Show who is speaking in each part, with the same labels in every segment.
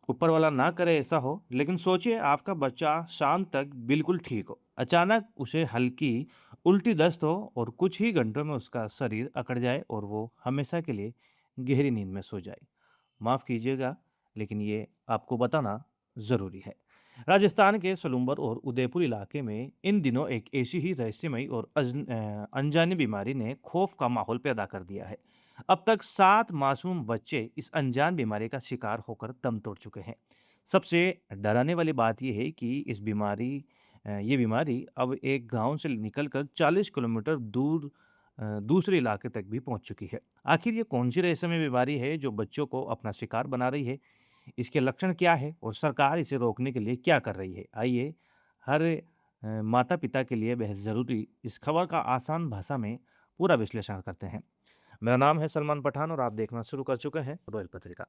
Speaker 1: ऊपर वाला ना करे ऐसा हो, लेकिन सोचिए आपका बच्चा शाम तक बिल्कुल ठीक हो। अचानक उसे हल्की उल्टी दस्त हो और कुछ ही घंटों में उसका शरीर अकड़ जाए और वो हमेशा के लिए गहरी नींद में सो जाए। माफ़ कीजिएगा, लेकिन ये आपको बताना ज़रूरी है। राजस्थान के सलूंबर और उदयपुर इलाके में इन दिनों एक ऐसी ही रहस्यमयी और अनजानी बीमारी ने खौफ का माहौल पैदा कर दिया है। अब तक 7 मासूम बच्चे इस अनजान बीमारी का शिकार होकर दम तोड़ चुके हैं। सबसे डराने वाली बात ये है कि ये बीमारी अब एक गाँव से निकलकर 40 किलोमीटर दूर दूसरे इलाके तक भी पहुँच चुकी है। आखिर ये कौन-सी रहस्यमय बीमारी है जो बच्चों को अपना शिकार बना रही है? इसके लक्षण क्या है और सरकार इसे रोकने के लिए क्या कर रही है? आइए हर माता-पिता के लिए बेहद ज़रूरी इस खबर का आसान भाषा में पूरा विश्लेषण करते हैं। मेरा नाम है सलमान पठान और आप देखना शुरू कर चुके हैं रॉयल पत्रिका।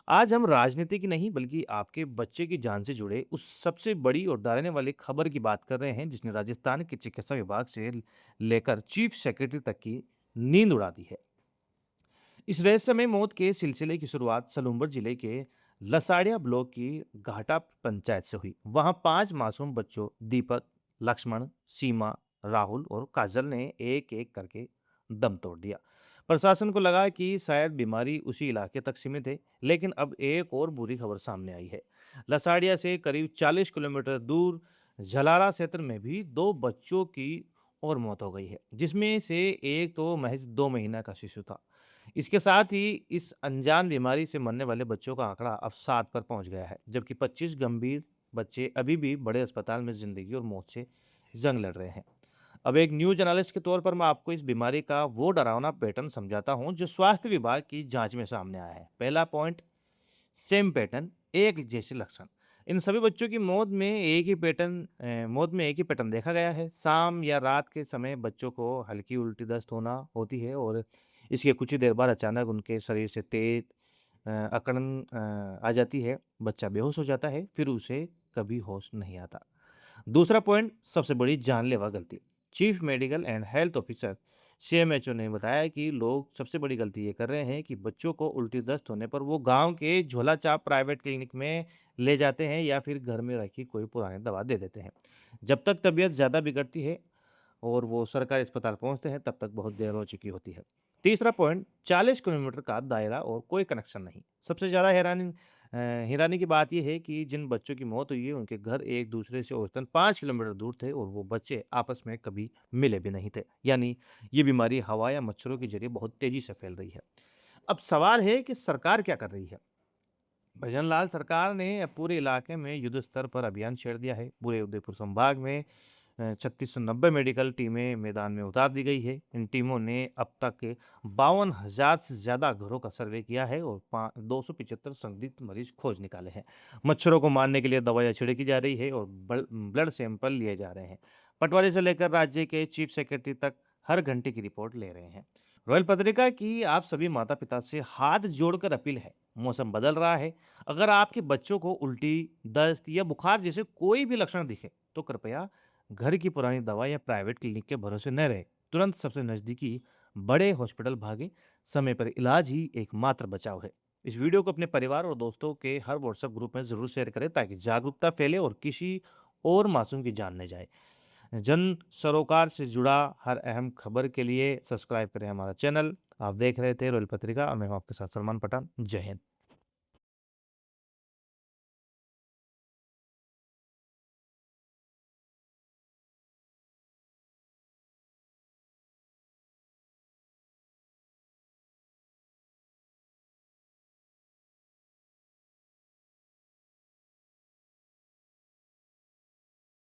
Speaker 1: आज हम राजनीति की नहीं बल्कि आपके बच्चे की जान से जुड़े उस सबसे बड़ी और डराने वाली खबर की बात कर रहे हैं जिसने राजस्थान के चिकित्सा विभाग से लेकर चीफ सेक्रेटरी तक की नींद उड़ा दी है। इस रहस्यमय मौत के सिलसिले की शुरुआत सलूंबर जिले के लसाड़िया ब्लॉक की घाटा पंचायत से हुई। वहां 5 मासूम बच्चों दीपक, लक्ष्मण, सीमा, राहुल और काजल ने एक-एक करके दम तोड़ दिया। प्रशासन को लगा कि शायद बीमारी उसी इलाके तक सीमित है, लेकिन अब एक और बुरी खबर सामने आई है। लसाड़िया से करीब 40 किलोमीटर दूर झलारा क्षेत्र में भी 2 बच्चों की और मौत हो गई है, जिसमें से एक तो महज 2 महीना का शिशु था। इसके साथ ही इस अनजान बीमारी से मरने वाले बच्चों का आंकड़ा अब 7 पर पहुंच गया है, जबकि 25 गंभीर बच्चे अभी भी बड़े अस्पताल में जिंदगी और मौत से जंग लड़ रहे हैं। अब एक न्यूज एनालिस्ट के तौर पर मैं आपको इस बीमारी का वो डरावना पैटर्न समझाता हूं जो स्वास्थ्य विभाग की जांच में सामने आया है। पहला पॉइंट, सेम पैटर्न, एक जैसे लक्षण। इन सभी बच्चों की मौत में एक ही पैटर्न देखा गया है। शाम या रात के समय बच्चों को हल्की उल्टी दस्त होना होती है और इसके कुछ ही देर बाद अचानक उनके शरीर से तेज अकड़न आ जाती है। बच्चा बेहोश हो जाता है, फिर उसे कभी होश नहीं आता। दूसरा पॉइंट, सबसे बड़ी जानलेवा गलती। Chief medical and health officer CMHO ने बताया कि लोग सबसे बड़ी गलती ये कर रहे हैं कि बच्चों को उल्टी दस्त होने पर वो गांव के झोला छाप प्राइवेट क्लिनिक में ले जाते हैं या फिर घर में रखी कोई पुरानी दवा दे देते हैं। जब तक तबीयत ज़्यादा बिगड़ती है और वो सरकारी अस्पताल पहुँचते हैं, तब तक बहुत देर हो चुकी होती है। तीसरा पॉइंट, 40 किलोमीटर का दायरा और कोई कनेक्शन नहीं। सबसे ज़्यादा हैरानी की बात ये है कि जिन बच्चों की मौत हुई है, उनके घर एक-दूसरे से औसतन 5 किलोमीटर दूर थे और वो बच्चे आपस में कभी मिले भी नहीं थे। यानी ये बीमारी हवा या मच्छरों के ज़रिए बहुत तेज़ी से फैल रही है। अब सवाल है कि सरकार क्या कर रही है? भजनलाल सरकार ने अब पूरे इलाके में युद्ध स्तर पर अभियान छेड़ दिया है। पूरे उदयपुर संभाग में 3690 मेडिकल टीमें मैदान में उतार दी गई है। इन टीमों ने अब तक 52,000 से ज़्यादा घरों का सर्वे किया है और 275 संदिग्ध मरीज खोज निकाले हैं। मच्छरों को मारने के लिए दवाइयाँ छिड़की जा रही है और ब्लड सैंपल लिए जा रहे हैं। पटवारी से लेकर राज्य के चीफ सेक्रेटरी तक हर घंटे की रिपोर्ट ले रहे हैं। रॉयल पत्रिका की आप सभी माता पिता से हाथ जोड़कर अपील है। मौसम बदल रहा है। अगर आपके बच्चों को उल्टी, दस्त या बुखार जैसे कोई भी लक्षण दिखे, तो कृपया घर की पुरानी दवा या प्राइवेट क्लिनिक के भरोसे न रहे। तुरंत सबसे नज़दीकी बड़े हॉस्पिटल भागें। समय पर इलाज ही एकमात्र बचाव है। इस वीडियो को अपने परिवार और दोस्तों के हर व्हाट्सएप ग्रुप में ज़रूर शेयर करें ताकि जागरूकता फैले और किसी और मासूम की जान न जाए। जन सरोकार से जुड़ा हर अहम खबर के लिए सब्सक्राइब करें हमारा चैनल। आप देख रहे थे रॉयल पत्रिका और मैं हूं आपके साथ सलमान पठान। जय हिंद।